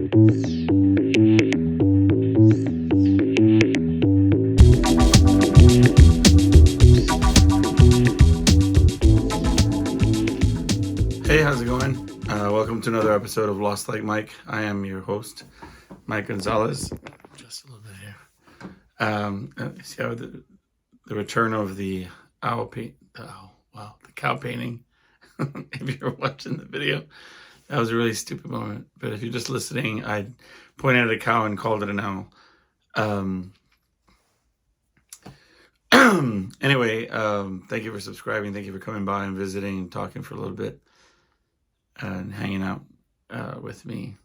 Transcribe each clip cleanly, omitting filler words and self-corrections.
Hey, how's it going? Welcome to another episode of Lost Like Mike. I am your host, Mike Gonzalez. Just a little bit here. See how the return of the owl paint. The cow painting. If you're watching the video, that was a really stupid moment. But if you're just listening, I pointed at a cow and called it an owl. Anyway, thank you for subscribing. Thank you for coming by and visiting and talking for a little bit and hanging out with me.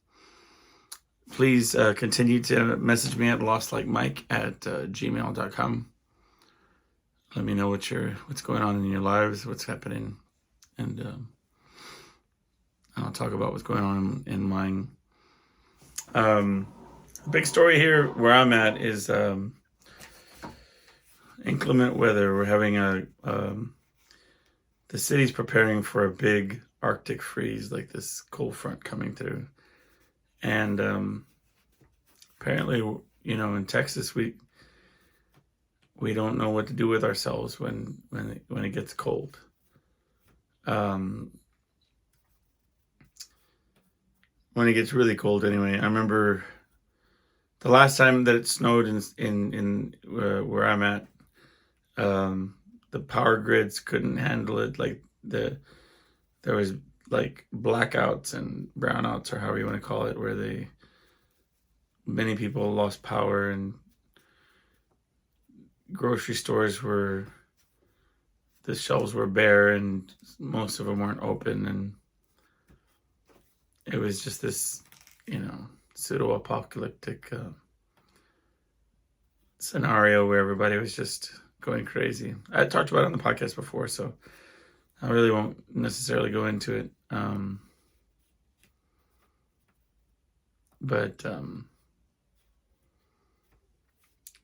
Please continue to message me at lostlikemike@gmail.com. Let me know what's going on in your lives, what's happening, and I'll talk about what's going on in mine. Big story here where I'm at is inclement weather. We're having the city's preparing for a big Arctic freeze, like this cold front coming through. And apparently, in Texas, we don't know what to do with ourselves when it gets cold. When it gets really cold, anyway. I remember the last time that it snowed in where I'm at. The power grids couldn't handle it. Like there was like blackouts and brownouts, or however you want to call it, where many people lost power, and grocery stores the shelves were bare and most of them weren't open, and it was just this, pseudo-apocalyptic scenario where everybody was just going crazy. I talked about it on the podcast before, so I really won't necessarily go into it. But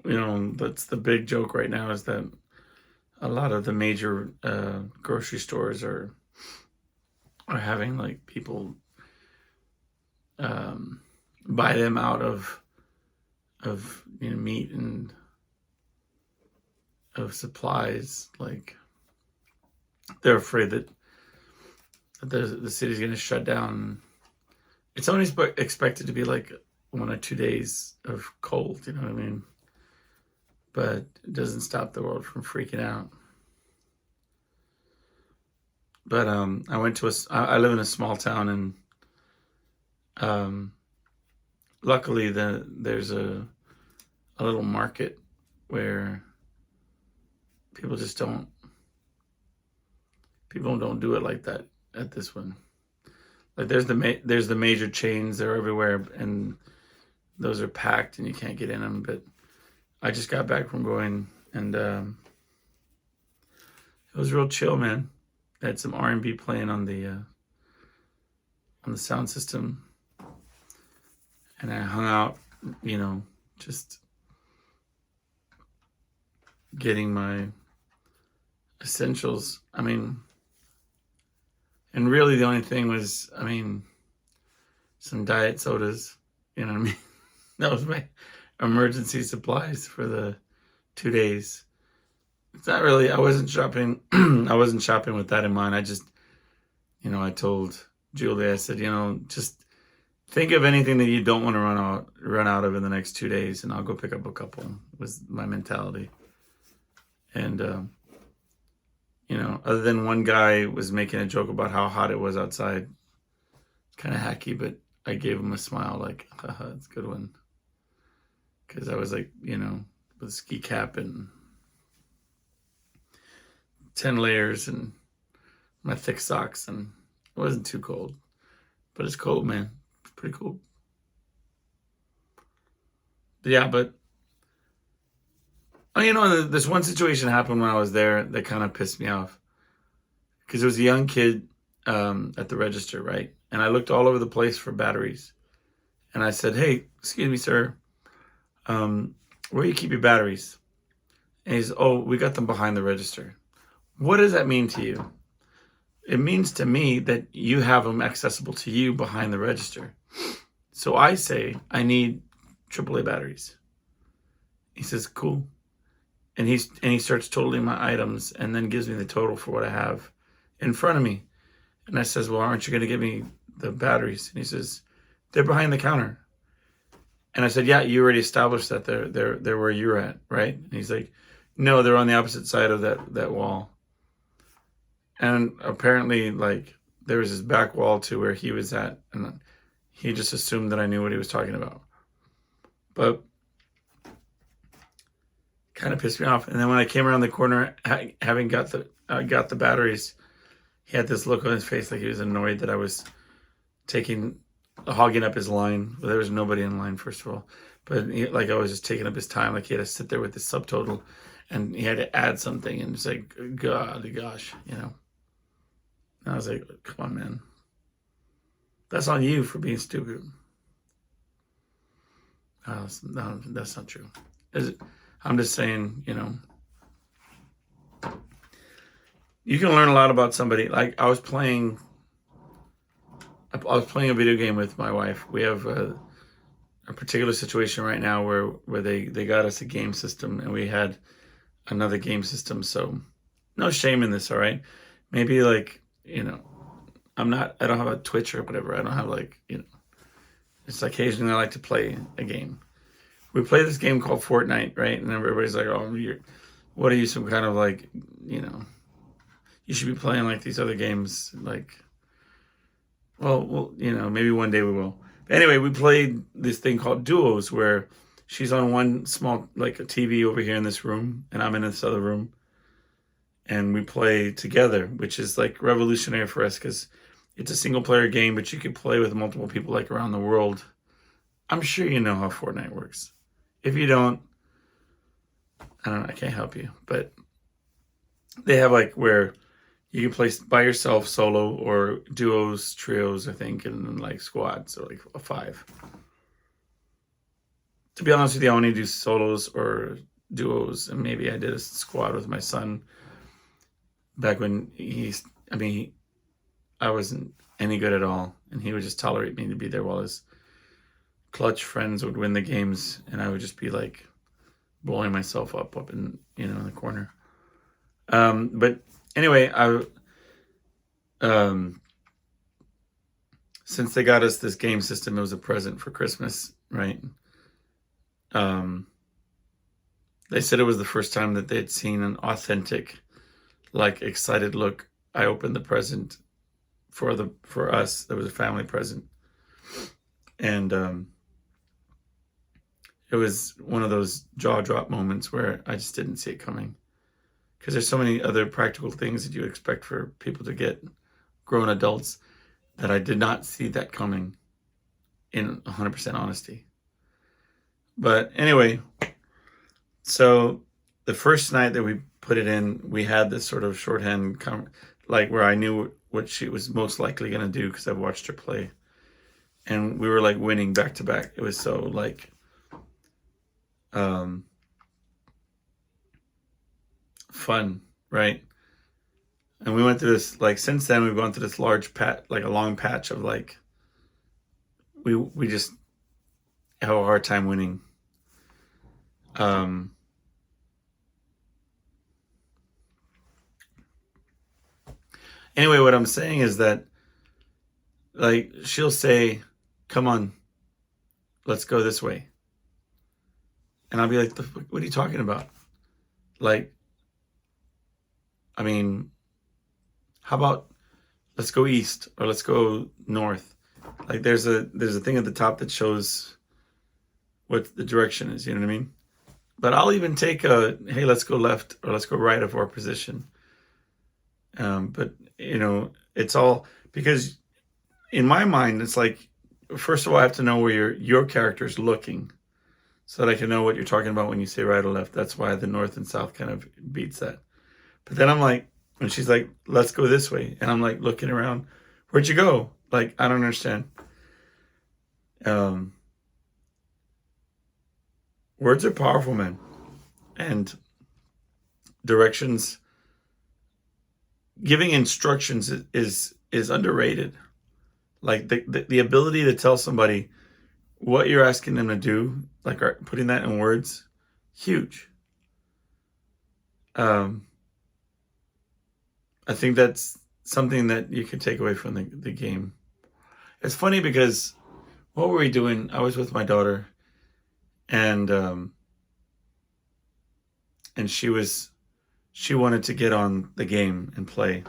that's the big joke right now, is that a lot of the major grocery stores are having like people buy them out of meat and of supplies. Like they're afraid that the city's going to shut down. It's only expected to be like 1 or 2 days of cold, you know what I mean? But it doesn't stop the world from freaking out. But I live in a small town, and luckily there's a little market where people don't do it like that at this one. Like there's the major chains, they're everywhere, and those are packed and you can't get in them. But I just got back from going, and it was real chill, man. They had some R&B playing on the sound system, and I hung out, just getting my essentials. And really the only thing was, some diet sodas, you know what I mean? That was my emergency supplies for the 2 days. It's not really, I wasn't shopping with that in mind. I just, I told Julie, I said, just think of anything that you don't want to run out of in the next 2 days, and I'll go pick up a couple, was my mentality. And, other than one guy was making a joke about how hot it was outside, kind of hacky, but I gave him a smile, like, haha, it's a good one. Because I was like, with a ski cap and 10 layers and my thick socks, and it wasn't too cold. But it's cold, man. It's pretty cold. Yeah, but this one situation happened when I was there that kind of pissed me off, because there was a young kid at the register, right? And I looked all over the place for batteries, and I said, "Hey, excuse me, sir, where do you keep your batteries?" And he's, "Oh, we got them behind the register." What does that mean to you? It means to me that you have them accessible to you behind the register. So I say, I need AAA batteries. He says, cool. And he starts totaling my items and then gives me the total for what I have in front of me. And I says, well, aren't you going to give me the batteries? And he says, they're behind the counter. And I said, yeah, you already established that they're where you're at, right? And he's like, no, they're on the opposite side of that wall. And apparently, like, there was this back wall to where he was at, and he just assumed that I knew what he was talking about. But kind of pissed me off. And then when I came around the corner, having got the batteries, he had this look on his face like he was annoyed that I was hogging up his line. Well, there was nobody in line, first of all. But like I was just taking up his time. Like he had to sit there with his subtotal, and he had to add something. And it's like, gosh, you know. And I was like, come on, man. That's on you for being stupid. No, that's not true. I'm just saying, you know, you can learn a lot about somebody. Like I was playing a video game with my wife. We have a particular situation right now where they got us a game system, and we had another game system. So no shame in this, all right? Maybe like, you know, I don't have a Twitch or whatever. I don't have like, you know, it's occasionally I like to play a game. We play this game called Fortnite, right? And everybody's like, oh, what are you, some kind of like, you know, you should be playing like these other games. Like, well, you know, maybe one day we will. But anyway, we played this thing called Duos where she's on one small, like a TV over here in this room, and I'm in this other room. And we play together, which is like revolutionary for us because it's a single player game, but you can play with multiple people like around the world. I'm sure you know how Fortnite works. If you don't, I can't help you. But they have like where you can play by yourself, solo, or duos, trios, I think, and then like squads, or like a 5. To be honest with you, I only do solos or duos, and maybe I did a squad with my son back when I wasn't any good at all, and he would just tolerate me to be there while his clutch friends would win the games, and I would just be like blowing myself up in, you know, in the corner. But anyway, since they got us this game system, it was a present for Christmas, right? They said it was the first time that they'd seen an authentic, like, excited look. I opened the present for us. There was a family present, and it was one of those jaw drop moments where I just didn't see it coming, because there's so many other practical things that you expect for people to get, grown adults, that I did not see that coming, in 100% honesty. But anyway, so the first night that we put it in, we had this sort of shorthand, like where I knew what she was most likely going to do because I've watched her play. And we were like winning back to back. It was so like, fun, right? And we went through this, like, since then we've gone through this like a long patch of like, we just have a hard time winning. Anyway, what I'm saying is that, like, she'll say, come on, let's go this way. And I'll be like, what are you talking about? Like, I mean, how about let's go east or let's go north? Like there's a thing at the top that shows what the direction is, you know what I mean? But I'll even take hey, let's go left or let's go right of our position. But you know, it's all because in my mind, it's like, first of all, I have to know where your character's looking so that I can know what you're talking about when you say right or left. That's why the north and south kind of beats that. But then I'm like, when she's like, let's go this way, and I'm like looking around, where'd you go? Like, I don't understand. Words are powerful, man. And directions, giving instructions is underrated. Like the ability to tell somebody, what you're asking them to do, like putting that in words, huge. I think that's something that you could take away from the game. It's funny because what were we doing? I was with my daughter, and she wanted to get on the game and play.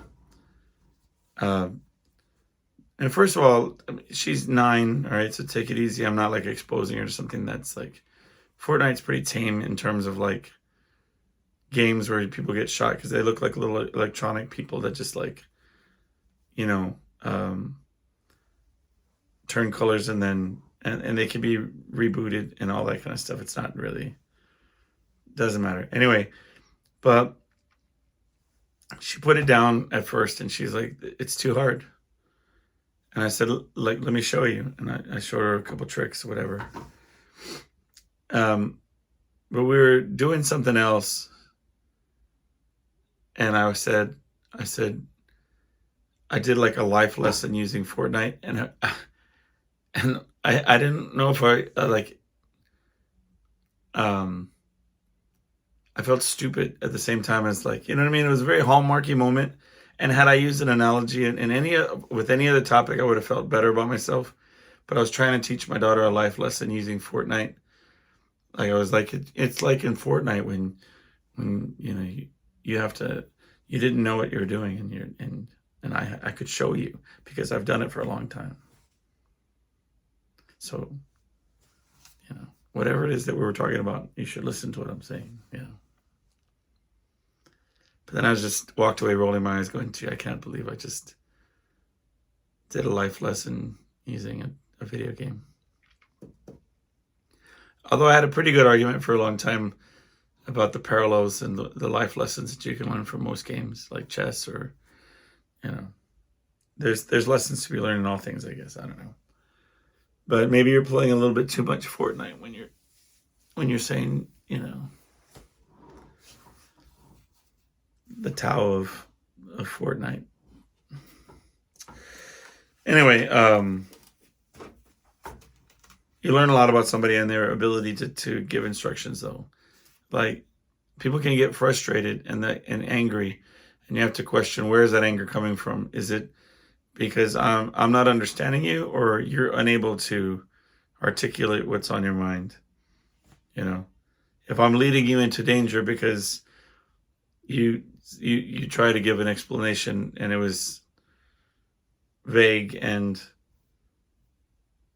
And first of all, she's 9, all right, so take it easy. I'm not like exposing her to something that's like, Fortnite's pretty tame in terms of like games where people get shot because they look like little electronic people that just like, you know, turn colors and then and they can be rebooted and all that kind of stuff. It's not really, doesn't matter. Anyway, but she put it down at first and she's like, it's too hard. And I said, like, let me show you. And I showed her a couple tricks or whatever. But we were doing something else. And I said, I did like a life lesson using Fortnite. And I didn't know if I felt stupid at the same time as like, you know what I mean? It was a very hallmarky moment. And had I used an analogy with any other topic, I would have felt better about myself. But I was trying to teach my daughter a life lesson using Fortnite. Like I was like, it's like in Fortnite when you know you have to, you didn't know what you were doing, and I could show you because I've done it for a long time. So, you know, whatever it is that we were talking about, you should listen to what I'm saying. Yeah. But then I just walked away rolling my eyes going, gee, I can't believe I just did a life lesson using a video game. Although I had a pretty good argument for a long time about the parallels and the life lessons that you can learn from most games like chess or, you know, there's lessons to be learned in all things, I guess. I don't know. But maybe you're playing a little bit too much Fortnite when you're saying, you know, the Tao of Fortnite. Anyway, you learn a lot about somebody and their ability to give instructions, though. Like, people can get frustrated and angry, and you have to question, where is that anger coming from? Is it because I'm not understanding you, or you're unable to articulate what's on your mind? You know, if I'm leading you into danger because you try to give an explanation and it was vague and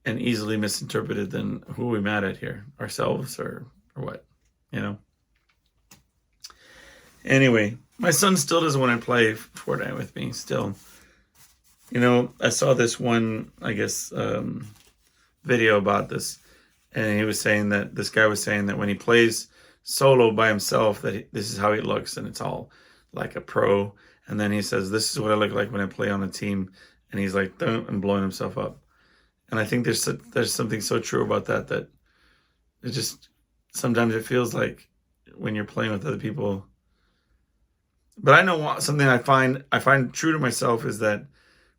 easily misinterpreted, then who are we mad at here? Ourselves or what? You know? Anyway, my son still doesn't want to play Fortnite with me still. You know, I saw this one, I guess, video about this, and he was saying that this guy was saying that when he plays solo by himself, that this is how he looks, and it's all like a pro. And then he says, this is what I look like when I play on a team, and he's like, and blowing himself up. And I think there's something so true about that it just, sometimes it feels like when you're playing with other people. But I know something I find true to myself is that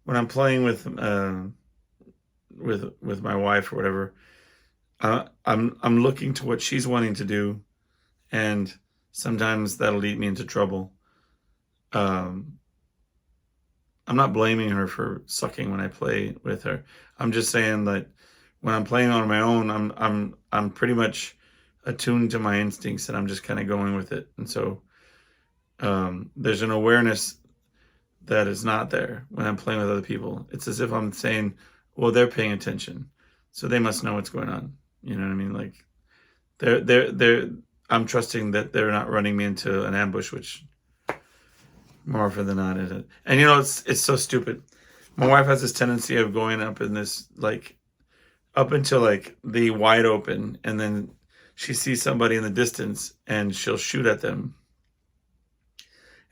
when I'm playing with my wife or whatever, I'm looking to what she's wanting to do, and sometimes that'll lead me into trouble. I'm not blaming her for sucking when I play with her. I'm just saying that when I'm playing on my own, I'm pretty much attuned to my instincts, and I'm just kind of going with it. And so there's an awareness that is not there when I'm playing with other people. It's as if I'm saying, well, they're paying attention, so they must know what's going on. You know what I mean? Like I'm trusting that they're not running me into an ambush, which more often than not is it. And you know, it's so stupid. My wife has this tendency of going up in this, like, up until like the wide open, and then she sees somebody in the distance and she'll shoot at them.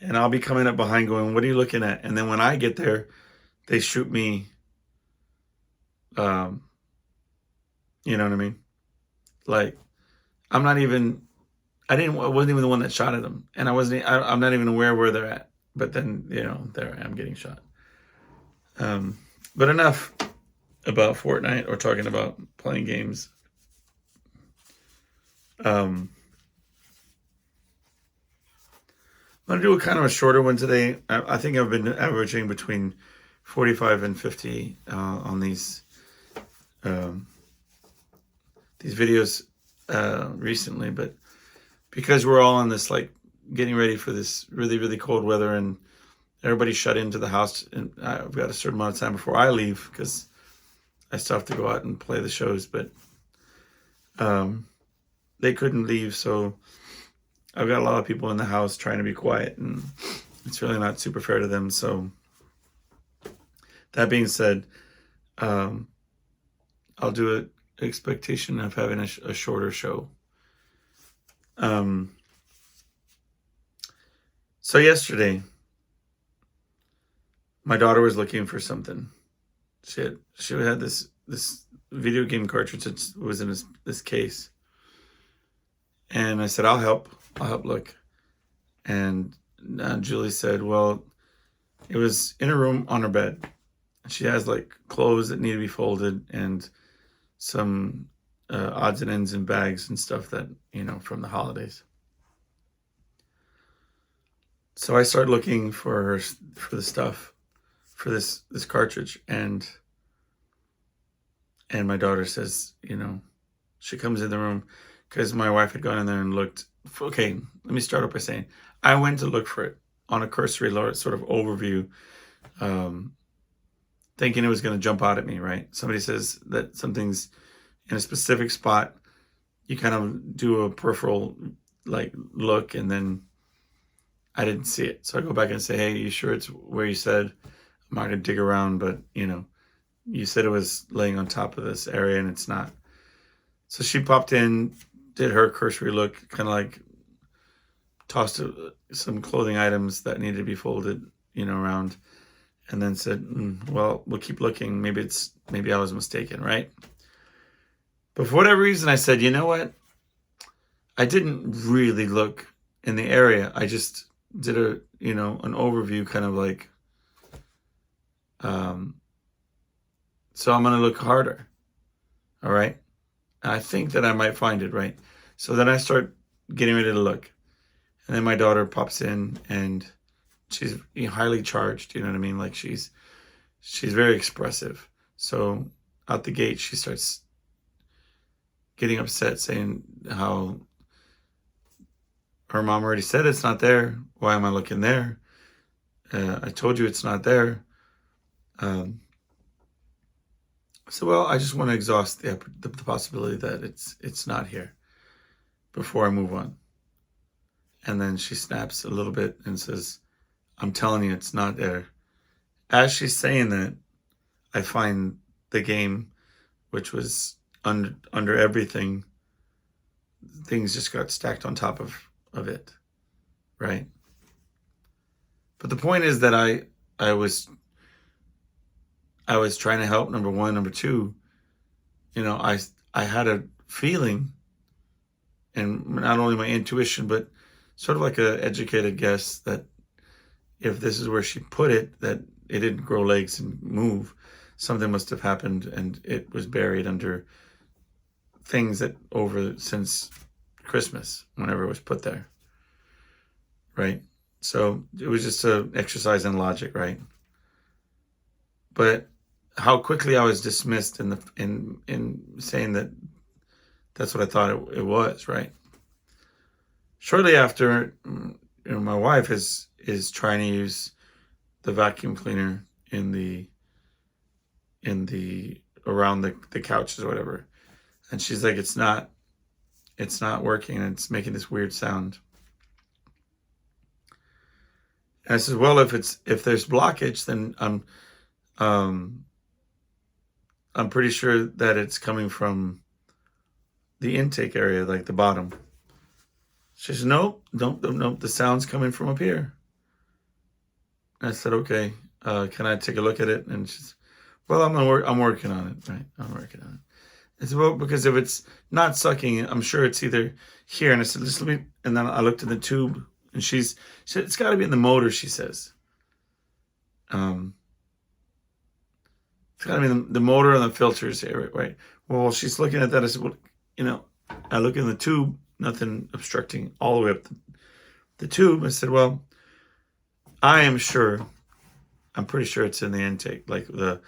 And I'll be coming up behind going, what are you looking at? And then when I get there, they shoot me. You know what I mean? Like, I wasn't even the one that shot at them. And I'm not even aware where they're at. But then, you know, there I am getting shot. But enough about Fortnite or talking about playing games. I'm going to do a kind of a shorter one today. I think I've been averaging between 45 and 50 on these videos recently, but because we're all on this, like, getting ready for this really, really cold weather, and everybody's shut into the house, and I've got a certain amount of time before I leave because I still have to go out and play the shows, but they couldn't leave, so I've got a lot of people in the house trying to be quiet, and it's really not super fair to them. So that being said, I'll do an expectation of having a shorter show. So yesterday, my daughter was looking for something. She had this video game cartridge that was in this case, and I said, I'll help look. And Julie said, well, it was in her room on her bed. She has like clothes that need to be folded and some odds and ends and bags and stuff that, from the holidays. So I started looking for the stuff for this cartridge, and my daughter says, she comes in the room because my wife had gone in there and looked. Okay, let me start off by saying I went to look for it on a cursory sort of overview, thinking it was going to jump out at me, right? Somebody says that something's in a specific spot. You kind of do a peripheral like look, and then I didn't see it. So I go back and say, hey, you sure it's where you said? I'm not going to dig around, but, you said it was laying on top of this area, and it's not. So she popped in, did her cursory look, kind of like tossed some clothing items that needed to be folded, around, and then said, well, we'll keep looking. Maybe I was mistaken, right? But for whatever reason, I said, you know what? I didn't really look in the area. I just did an overview, kind of like, so I'm going to look harder. All right. And I think that I might find it, right? So then I start getting ready to look. And then my daughter pops in, and she's highly charged. You know what I mean? Like she's very expressive. So out the gate, she starts getting upset, saying how her mom already said it's not there. Why am I looking there? I told you it's not there. So, well, I just want to exhaust the possibility that it's not here before I move on. And then she snaps a little bit and says, I'm telling you, it's not there. As she's saying that, I find the game, which was under everything. Things just got stacked on top of it, right? But the point is that I was trying to help, number one. Number two, I had a feeling, and not only my intuition, but sort of like a educated guess, that if this is where she put it, that it didn't grow legs and move, something must have happened, and it was buried under things that since Christmas, whenever it was put there, right? So it was just an exercise in logic, right? But how quickly I was dismissed in saying that that's what I thought it was, right? Shortly after, my wife is trying to use the vacuum cleaner in the around the couches or whatever, and she's like, it's not working, and it's making this weird sound. And I said, well, if there's blockage, then I'm pretty sure that it's coming from the intake area, like the bottom. She says, nope, the sound's coming from up here. And I said, okay, can I take a look at it? And she's, well, I'm working on it, right? I'm working on it. I said, well, because if it's not sucking, I'm sure it's either here. And I said, just let me, and then I looked at the tube, and she said, it's got to be in the motor, she says. It's got to be the motor and the filters here, right? Well, she's looking at that. I said, well, I look in the tube, nothing obstructing all the way up the tube. I said, well, I'm pretty sure it's in the intake, like the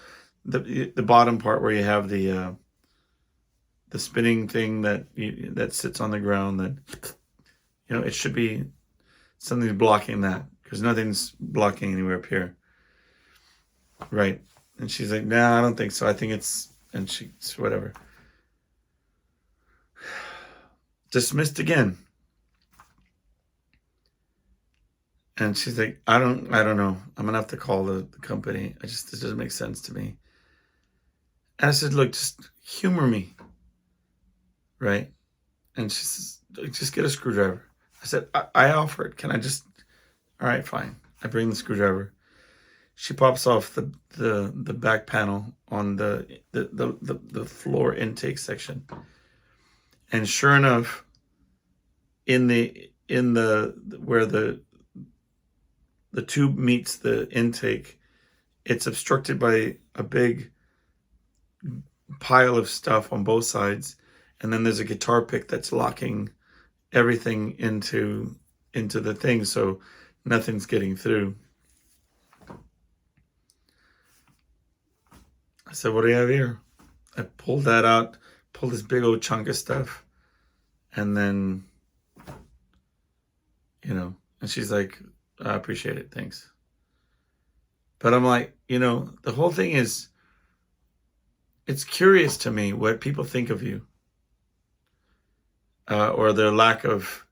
bottom part where you have the spinning thing that sits on the ground. That it should be something's blocking that, because nothing's blocking anywhere up here, right? And she's like, nah, I don't think so. I think it's, and she's whatever. Dismissed again. And she's like, I don't know. I'm gonna have to call the company. This doesn't make sense to me. And I said, look, just humor me, right? And she says, just get a screwdriver. I said, I offered. Can I just? All right, fine. I bring the screwdriver. She pops off the back panel on the floor intake section, and sure enough, in the where the tube meets the intake, it's obstructed by a big pile of stuff on both sides, and then there's a guitar pick that's locking everything into the thing, so nothing's getting through. I said, what do you have here? I pulled that out, pulled this big old chunk of stuff, and then, and she's like, I appreciate it, thanks. But I'm like, the whole thing is, it's curious to me what people think of you, or their lack of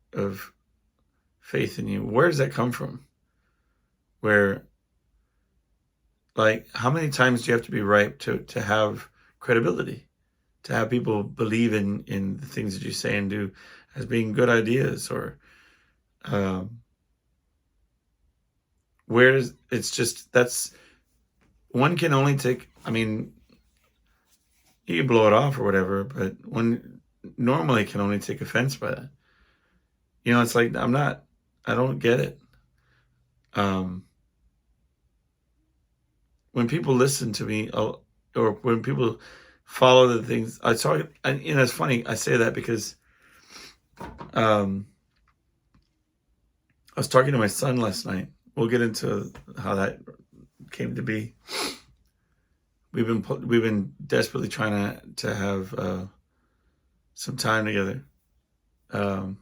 faith in you. Where does that come from? Where, like, how many times do you have to be right to have credibility, to have people believe in the things that you say and do as being good ideas, or whereas it's just, that's, one can only take, I mean, you can blow it off or whatever, but one normally can only take offense by that. It's like, I don't get it. When people listen to me, or when people follow the things I talk, and it's funny, I say that because I was talking to my son last night. We'll get into how that came to be. We've been desperately trying to have some time together, to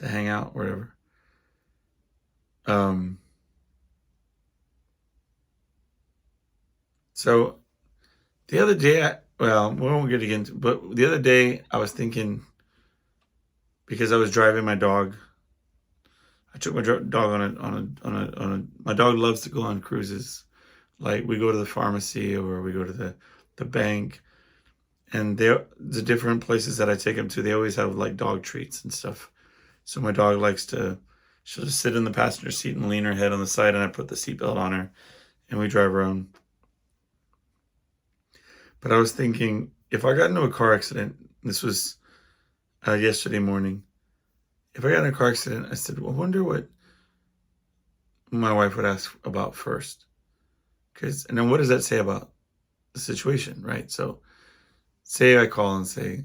hang out, whatever. So the other day, we won't get into, but the other day I was thinking, because I was driving my dog. I took my dog my dog loves to go on cruises. Like, we go to the pharmacy, or we go to the bank, and the different places that I take him to, they always have like dog treats and stuff. So my dog she'll just sit in the passenger seat and lean her head on the side, and I put the seatbelt on her, and we drive around. But I was thinking, if I got into a car accident, this was yesterday morning, if I got in a car accident, I said, well, I wonder what my wife would ask about first. And then what does that say about the situation, right? So say I call and say,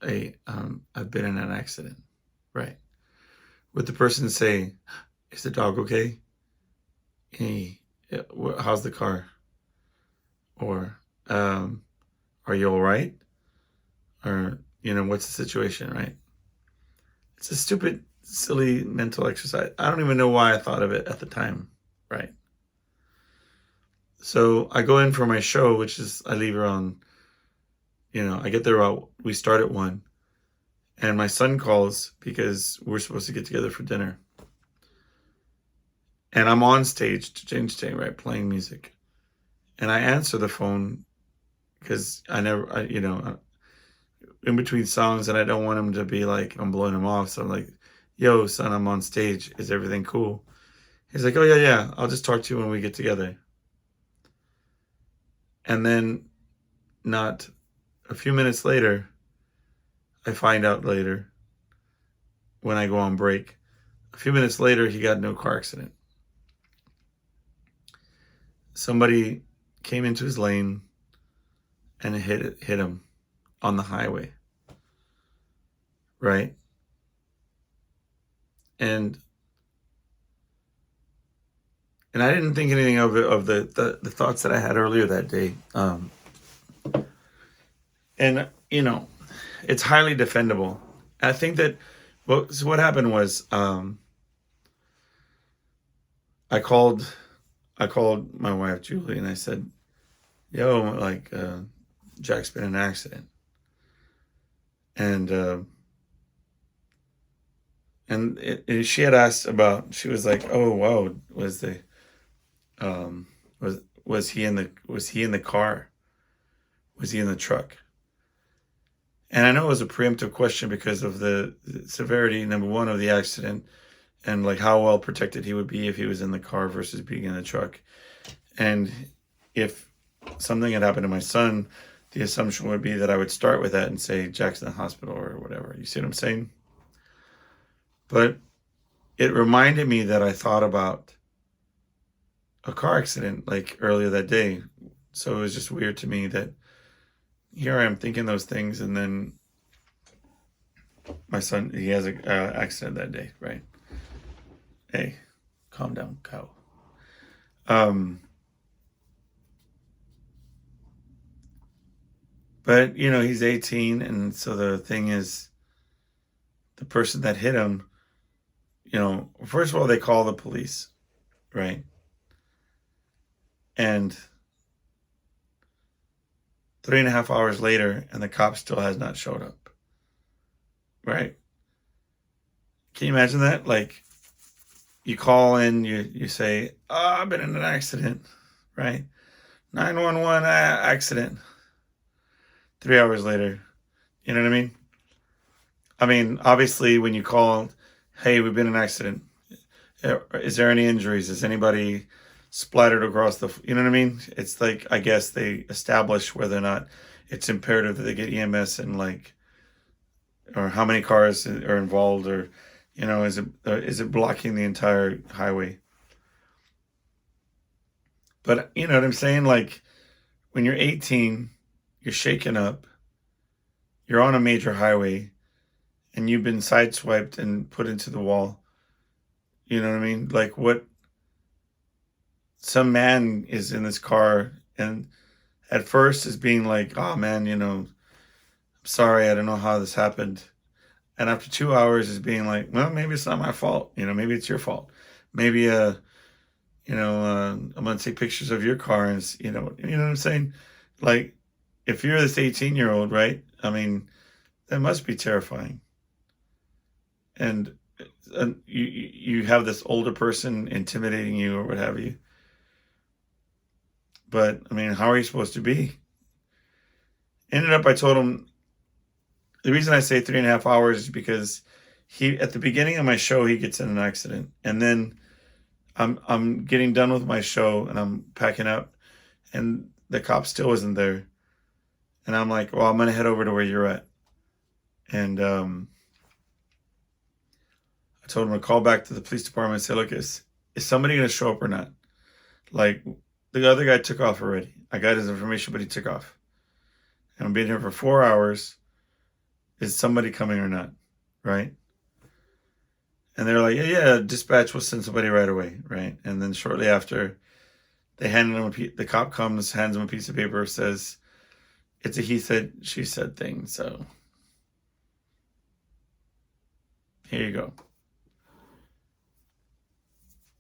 hey, I've been in an accident, right? Would the person say, is the dog okay? Hey, how's the car? Or, are you all right? Or, what's the situation, right? It's a stupid, silly mental exercise. I don't even know why I thought of it at the time, right? So I go in for my show, which is, I leave around, I get there we start at 1. And my son calls because we're supposed to get together for dinner. And I'm on stage, right, playing music. And I answer the phone because in between songs, and I don't want him to be like, I'm blowing him off. So I'm like, yo, son, I'm on stage. Is everything cool? He's like, oh, yeah. I'll just talk to you when we get together. And then, not a few minutes later, I find out later, when I go on break, a few minutes later, he got into a car accident. Somebody came into his lane and it hit him on the highway, right? And I didn't think anything of it, of the thoughts that I had earlier that day. And it's highly defendable. I think that what happened was I called my wife Julie and I said, "Yo, like Jack's been in an accident," and she had asked about. She was like, "Oh wow, was the was he in the car? Was he in the truck?" And I know it was a preemptive question because of the severity, number one, of the accident, and like how well protected he would be if he was in the car versus being in the truck. And if something had happened to my son, the assumption would be that I would start with that and say Jack's in the hospital or whatever. You see what I'm saying? But it reminded me that I thought about a car accident like earlier that day. So it was just weird to me that here I am thinking those things, and then my son, he has an accident that day, right? Hey, calm down, cow. But he's 18, and so the thing is, the person that hit him, first of all, they call the police, right? And 3.5 hours later, and the cop still has not showed up, right? Can you imagine that? Like, you call in, you say, "Oh, I've been in an accident," right? 911 accident. 3 hours later, you know what I mean? I mean, obviously, when you call, "Hey, we've been in an accident. Is there any injuries? Is anybody splattered across the?" You know what I mean? It's like, I guess they establish whether or not it's imperative that they get EMS, and like, or how many cars are involved, or is it blocking the entire highway? But you know what I'm saying? Like, when you're 18, you're shaken up, you're on a major highway, and you've been sideswiped and put into the wall. You know what I mean? Like, what? Some man is in this car, and at first is being like, "Oh man, I'm sorry, I don't know how this happened." And after 2 hours is being like, "Well, maybe it's not my fault. Maybe it's your fault. Maybe I'm gonna take pictures of your car," and you know what I'm saying? Like, if you're this 18-year-old, right? I mean, that must be terrifying. And you have this older person intimidating you or what have you. But I mean, how are you supposed to be? Ended up, I told him, the reason I say 3.5 hours is because at the beginning of my show, he gets in an accident, and then I'm getting done with my show and I'm packing up, and the cop still isn't there, and I'm like, "Well, I'm gonna head over to where you're at," and I told him to call back to the police department and say, "Look, is somebody gonna show up or not?" Like, the other guy took off already. I got his information, but he took off. And I'm being here for 4 hours. Is somebody coming or not? Right? And they're like, yeah, dispatch will send somebody right away. Right? And then shortly after, they hand him the cop comes, hands him a piece of paper, says, "It's a he said, she said thing. So here you go."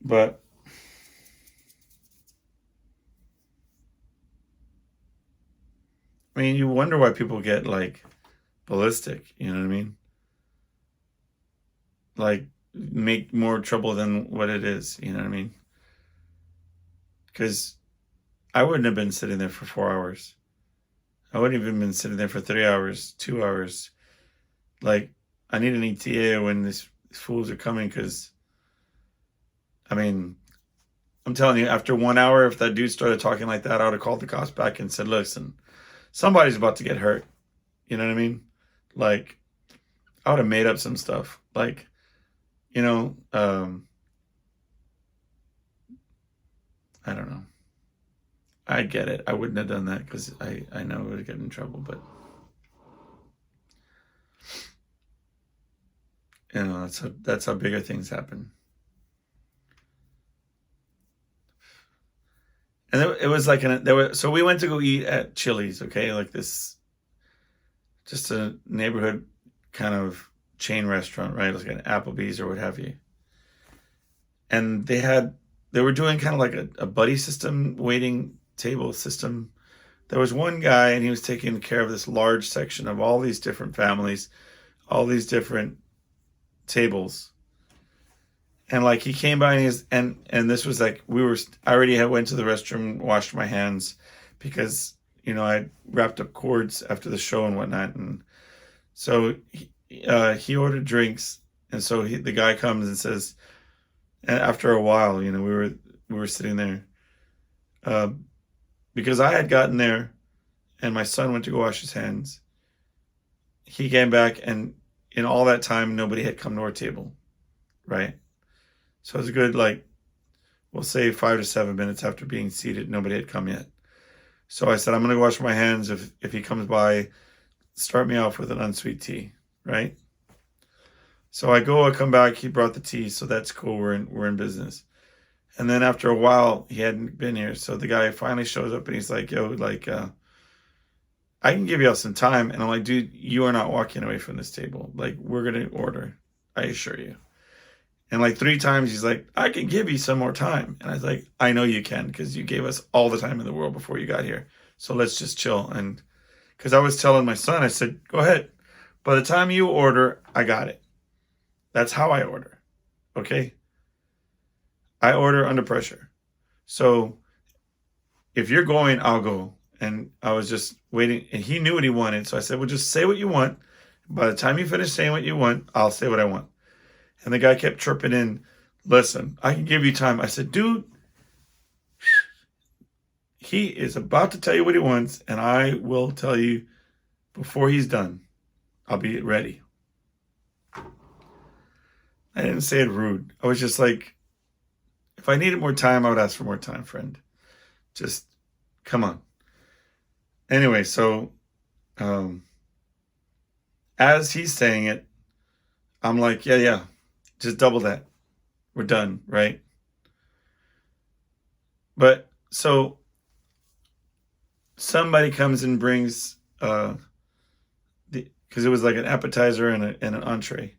But I mean, you wonder why people get like ballistic. You know what I mean? Like, make more trouble than what it is. You know what I mean? Because I wouldn't have been sitting there for 4 hours. I wouldn't even been sitting there for 3 hours, 2 hours. Like, I need an ETA when these fools are coming, because, I mean, I'm telling you, after 1 hour, if that dude started talking like that, I would have called the cops back and said, "Listen, somebody's about to get hurt." You know what I mean? Like, I would have made up some stuff. Like, you know, um, I don't know. I get it. I wouldn't have done that because I know I would get in trouble, but you know, that's how bigger things happen. And it was like so we went to go eat at Chili's, okay, like this, just a neighborhood kind of chain restaurant, right? Like an Applebee's or what have you. And they were doing kind of like a buddy system, waiting table system. There was one guy and he was taking care of this large section of all these different families, all these different tables. And like he came by and this was like I already had went to the restroom, washed my hands because I wrapped up cords after the show and whatnot, and so he ordered drinks, and so the guy comes and says, and after a while, we were sitting there, uh, because I had gotten there, and my son went to go wash his hands. He came back, and in all that time, nobody had come to our table, right? So it was a good, like, we'll say 5 to 7 minutes after being seated, nobody had come yet. So I said, I'm going to wash my hands. If he comes by, start me off with an unsweet tea, right? So I come back, he brought the tea, so that's cool, we're in business. And then after a while, he hadn't been here, so the guy finally shows up and he's like, yo, like, I can give y'all some time. And I'm like, dude, you are not walking away from this table. Like, we're going to order, I assure you. And like 3 times, he's like, I can give you some more time. And I was like, I know you can, because you gave us all the time in the world before you got here. So let's just chill. And because I was telling my son, I said, go ahead. By the time you order, I got it. That's how I order. Okay? I order under pressure. So if you're going, I'll go. And I was just waiting. And he knew what he wanted. So I said, well, just say what you want. By the time you finish saying what you want, I'll say what I want. And the guy kept chirping in, listen, I can give you time. I said, dude, he is about to tell you what he wants, and I will tell you before he's done. I'll be ready. I didn't say it rude. I was just like, if I needed more time, I would ask for more time, friend. Just come on. Anyway, so as he's saying it, I'm like, yeah. Just double that. We're done, right? But so somebody comes and brings because it was like an appetizer and an entree,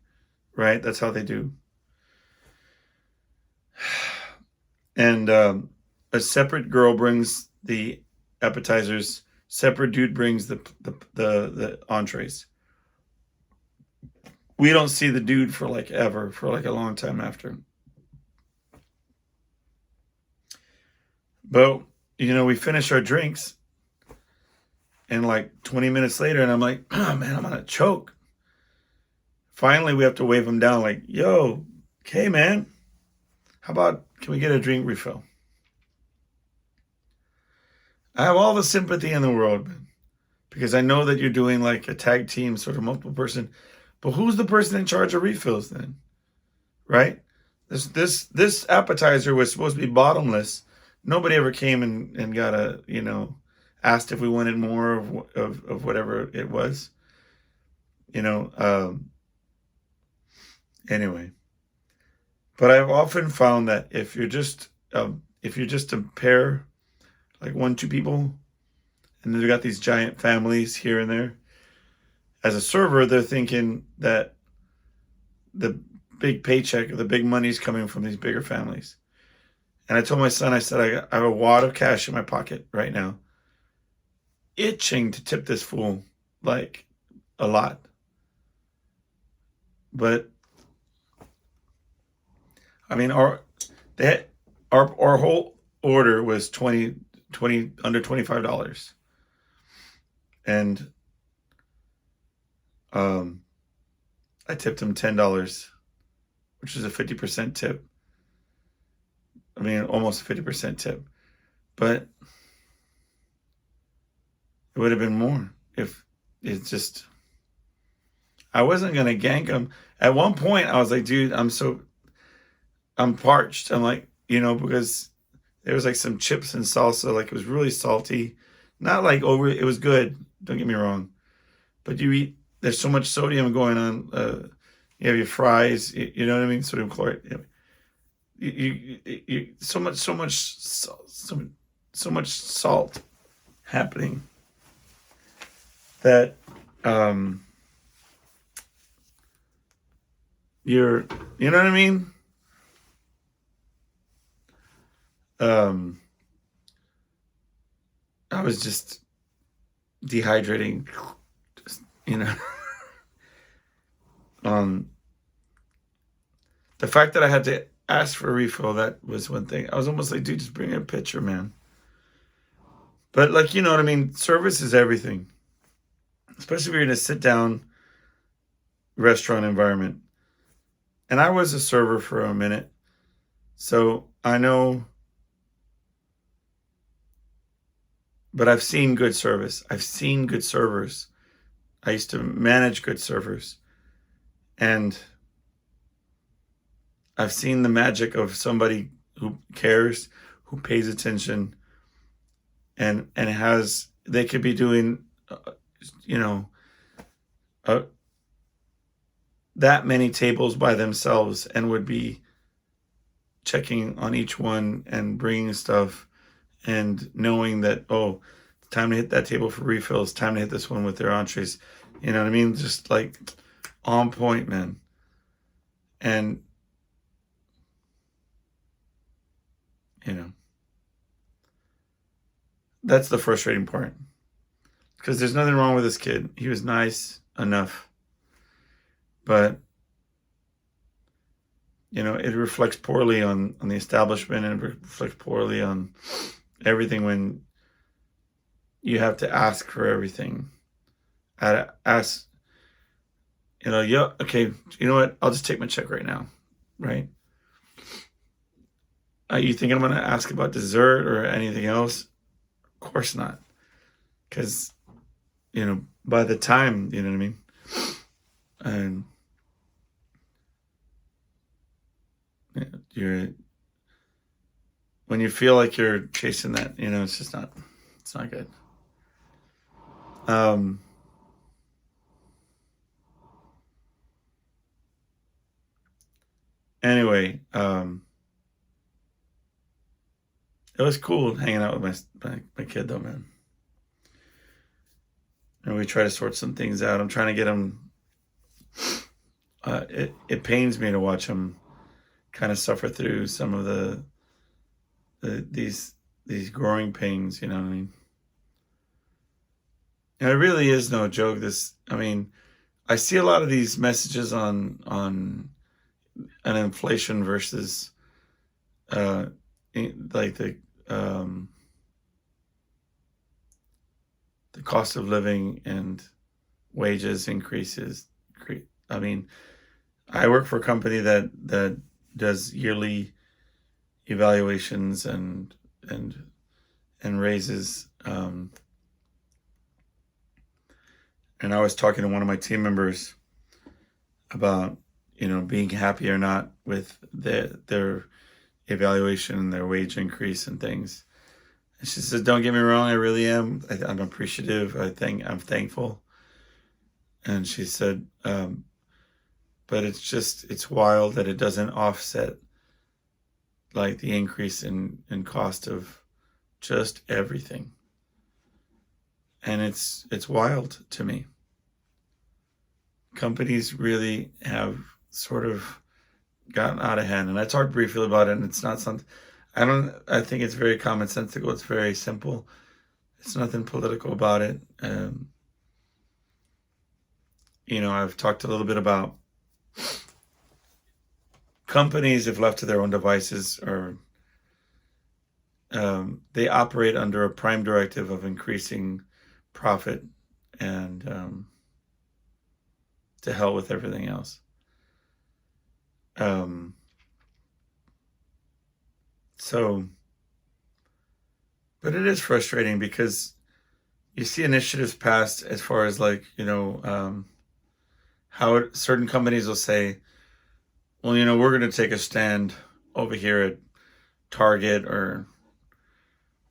right? That's how they do. And a separate girl brings the appetizers. Separate dude brings the entrees. We don't see the dude for like a long time after. But, we finish our drinks and like 20 minutes later, and I'm like, oh man, I'm gonna choke. Finally, we have to wave him down like, yo, okay, man, can we get a drink refill? I have all the sympathy in the world, because I know that you're doing like a tag team, sort of multiple person. But who's the person in charge of refills then? Right? This appetizer was supposed to be bottomless. Nobody ever came and got asked if we wanted more of whatever it was. Anyway. But I've often found that if you're just a pair, like 1-2 people, and they've got these giant families here and there, as a server, they're thinking that the big paycheck, the big money's coming from these bigger families. And I told my son, I said, I have a wad of cash in my pocket right now, itching to tip this fool, like, a lot. But I mean, our whole order was 20 under $25. And I tipped him $10, which is a 50% tip. I mean, almost a 50% tip. But it would have been more if it's just, I wasn't going to gank him. At one point, I was like, dude, I'm parched. I'm like, because There was like some chips and salsa, like it was really salty. Not like over, it was good, don't get me wrong. But there's so much sodium going on. You have your fries, you know what I mean? Sodium chloride. So much salt happening that you know what I mean? I was just dehydrating, you know. The fact that I had to ask for a refill, that was one thing. I was almost like, dude, just bring a pitcher, man. But like, you know what I mean? Service is everything. Especially if you're in a sit-down restaurant environment. And I was a server for a minute. So I know, but I've seen good service. I've seen good servers. I used to manage good servers. And I've seen the magic of somebody who cares, who pays attention, and they could be doing, you know, that many tables by themselves and would be checking on each one and bringing stuff and knowing that, oh, it's time to hit that table for refills, time to hit this one with their entrees. You know what I mean? Just like on point, man. And, you know, that's the frustrating part. Because there's nothing wrong with this kid. He was nice enough. But, you know, it reflects poorly on the establishment, and it reflects poorly on everything when you have to ask for everything. Ask, you know, yeah, okay, you know what? I'll just take my check right now, right? You think I'm going to ask about dessert or anything else? Of course not. Because, you know, by the time, you know what I mean? And when you feel like you're chasing that, you know, it's not good. Anyway, it was cool hanging out with my kid though, man. And we try to sort some things out. I'm trying to get him. It pains me to watch him kind of suffer through some of these growing pains. You know what I mean? And it really is no joke. I mean, I see a lot of these messages on an inflation versus like the cost of living and wages increases. I mean, I work for a company that does yearly evaluations and raises. And I was talking to one of my team members about, you know, being happy or not with their evaluation and their wage increase and things. And she says, "Don't get me wrong, I really am. I'm appreciative. I'm thankful." And she said, "But it's wild that it doesn't offset like the increase in cost of just everything." And it's wild to me. Companies really have sort of gotten out of hand. And I talked briefly about it, and it's not something, I think it's very commonsensical. It's very simple. It's nothing political about it. You know, I've talked a little bit about companies, if left to their own devices, or they operate under a prime directive of increasing profit, and to hell with everything else. So, but it is frustrating because you see initiatives passed as far as like, you know, how certain companies will say, well, you know, we're going to take a stand over here at Target or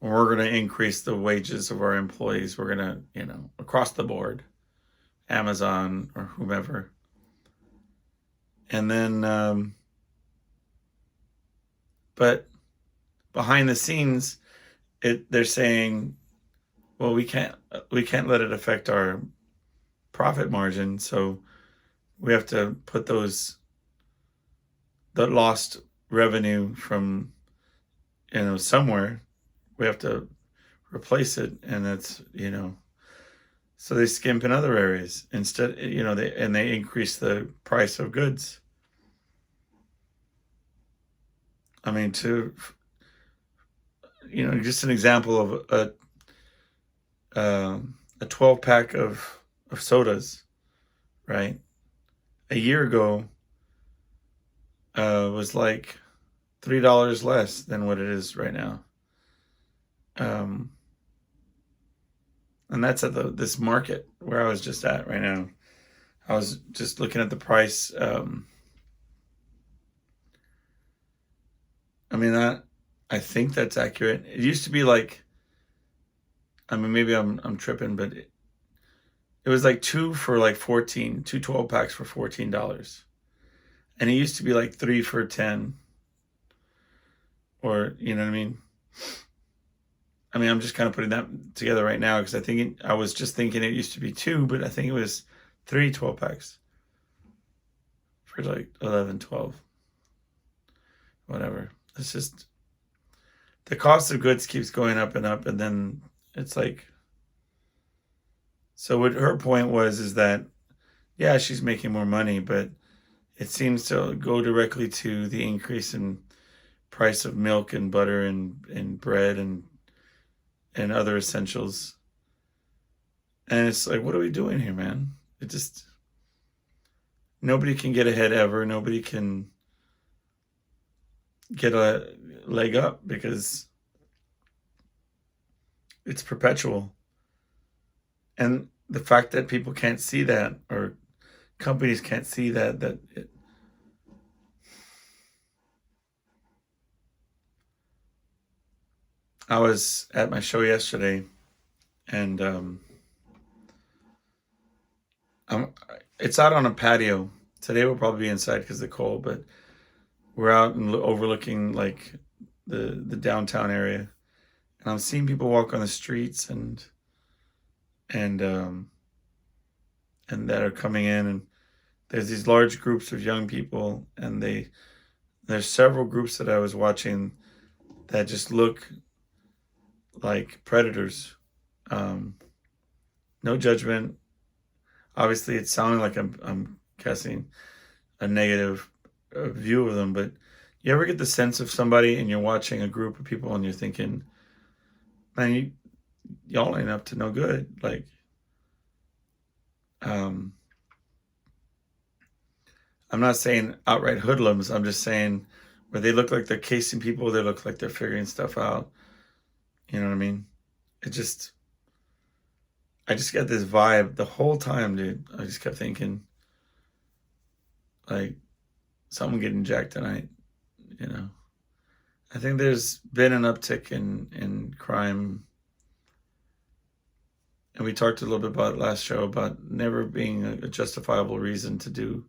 we're going to increase the wages of our employees. We're going to, across the board, Amazon or whomever. And then, but behind the scenes, they're saying, well, we can't let it affect our profit margin. So we have to put the lost revenue from, somewhere. We have to replace it. And that's, so they skimp in other areas instead, they increase the price of goods. I mean, just an example of a 12 pack of sodas, right? A year ago, was like $3 less than what it is right now. And that's at this market where I was just at right now. I was just looking at the price. I think that's accurate. It used to be like, maybe I'm tripping, but it was like two for like 14, 12 packs for $14. And it used to be like 3 for 10. Or, you know what I mean? I'm just kind of putting that together right now because I was just thinking it used to be 2, but I think it was 3 12 packs for like 11, 12, whatever. It's just the cost of goods keeps going up and up, and then it's like, so what her point is that, yeah, she's making more money, but it seems to go directly to the increase in price of milk and butter and bread and other essentials. And it's like, what are we doing here, man? Nobody can get ahead ever. Nobody can get a leg up because it's perpetual. And the fact that people can't see that, or companies can't see I was at my show yesterday, and it's out on a patio. Today we'll probably be inside because of the cold, but we're out and overlooking like the downtown area, and I'm seeing people walk on the streets and that are coming in, and there's these large groups of young people, and there's several groups that I was watching that just look like predators. No judgment. Obviously, it's sounding like I'm casting a negative view of them, but you ever get the sense of somebody and you're watching a group of people and you're thinking, man, y'all ain't up to no good. Like, I'm not saying outright hoodlums. I'm just saying where they look like they're casing people, they look like they're figuring stuff out. You know what I mean? I just got this vibe the whole time, dude. I just kept thinking, like, someone getting jacked tonight, I think there's been an uptick in crime. And we talked a little bit about last show about never being a justifiable reason to do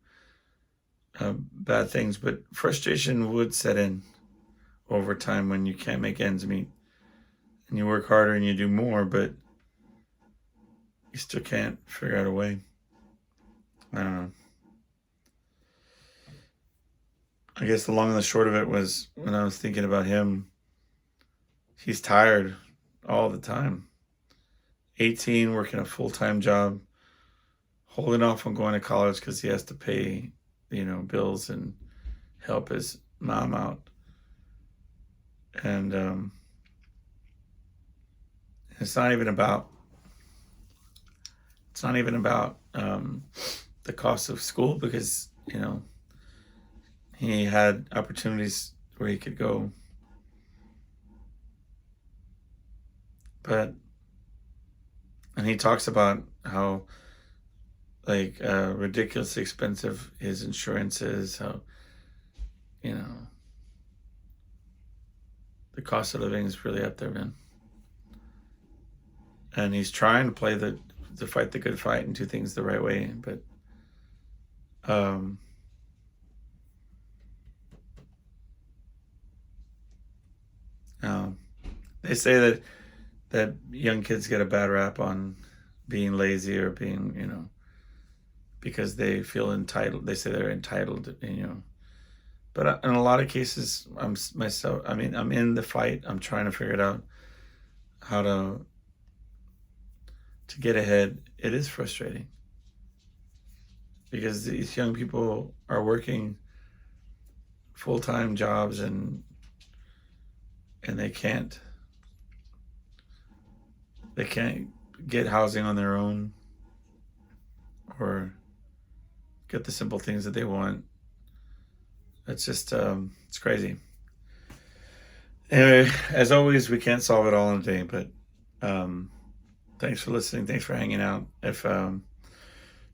bad things. But frustration would set in over time when you can't make ends meet. And you work harder and you do more, but you still can't figure out a way. I don't know. I guess the long and the short of it was when I was thinking about him, he's tired all the time. 18, working a full-time job, holding off on going to college because he has to pay, bills and help his mom out. And it's not even about the cost of school because, he had opportunities where he could go. And he talks about how ridiculously expensive his insurance is, how, the cost of living is really up there, man. and he's trying to fight the good fight and do things the right way. But they say that young kids get a bad rap on being lazy or being, because they feel entitled. They say they're entitled, But in a lot of cases, I'm in the fight. I'm trying to figure it out how to get ahead. It is frustrating because these young people are working full-time jobs and they can't get housing on their own or get the simple things that they want. It's just it's crazy. Anyway, as always, we can't solve it all in a day, but thanks for listening. Thanks for hanging out. If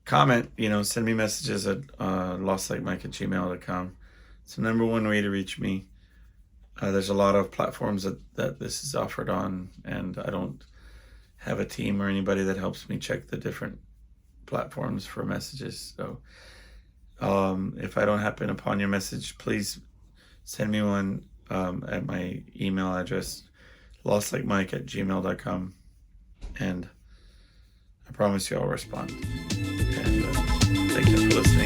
comment, send me messages at lostlikemike@gmail.com. It's the number one way to reach me. There's a lot of platforms that this is offered on, and I don't have a team or anybody that helps me check the different platforms for messages. So if I don't happen upon your message, please send me one at my email address, lostlikemike@gmail.com, and I promise you I'll respond. And thank you for listening.